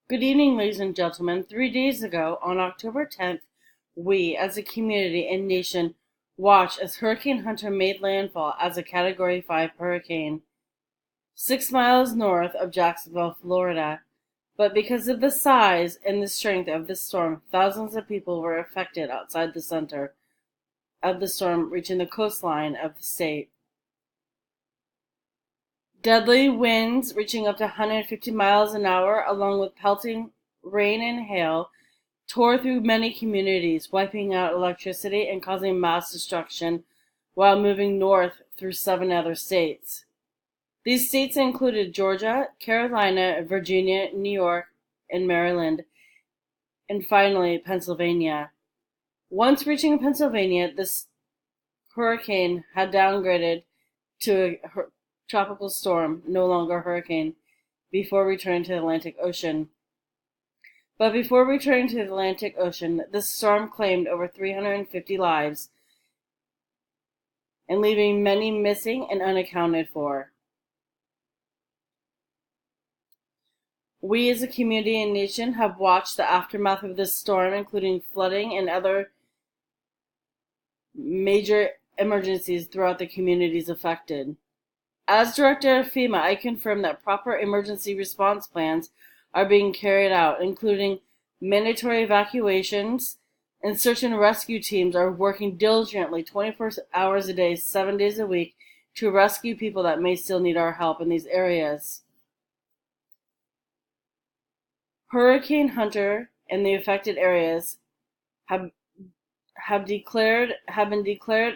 Good evening, ladies and gentlemen. 3 days ago, on October 10th, we, as a community and nation, watched as Hurricane Hunter made landfall as a Category 5 hurricane, 6 miles north of Jacksonville, Florida. But because of the size and the strength of the storm, thousands of people were affected outside the center of the storm, reaching the coastline of the state. Deadly winds reaching up to 150 miles an hour, along with pelting rain and hail, tore through many communities, wiping out electricity and causing mass destruction while moving north through 7 other states. These states included Georgia, Carolina, Virginia, New York, and Maryland, and finally Pennsylvania. Once reaching Pennsylvania, this hurricane had downgraded to a tropical storm, no longer a hurricane, before returning to the Atlantic Ocean. But before returning to the Atlantic Ocean, the storm claimed over 350 lives and leaving many missing and unaccounted for. We as a community and nation have watched the aftermath of this storm, including flooding and other major emergencies throughout the communities affected. As director of FEMA, I confirm that proper emergency response plans are being carried out, including mandatory evacuations, and search and rescue teams are working diligently 24 hours a day, 7 days a week to rescue people that may still need our help in these areas. Hurricane Hunter and the affected areas have been declared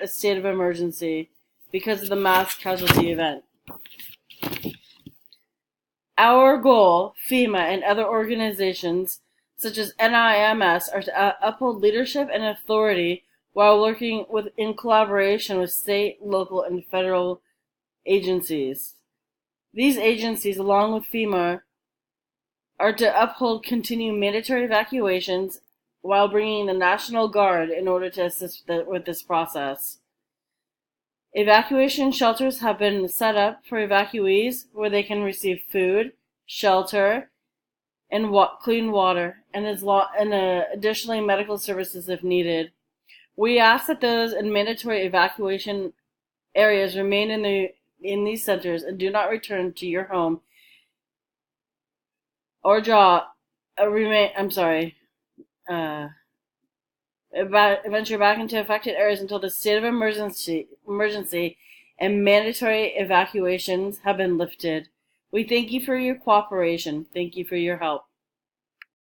a state of emergency because of the mass casualty event. Our goal, FEMA and other organizations such as NIMS, are to uphold leadership and authority while working in collaboration with state, local, and federal agencies. These agencies, along with FEMA, are to uphold continuing mandatory evacuations while bringing the National Guard in order to assist with this process. Evacuation shelters have been set up for evacuees where they can receive food, shelter, and clean water, and additionally medical services if needed. We ask that those in mandatory evacuation areas remain in these centers and do not return to your home or venture back into affected areas until the state of emergency and mandatory evacuations have been lifted. We thank you for your cooperation. Thank you for your help.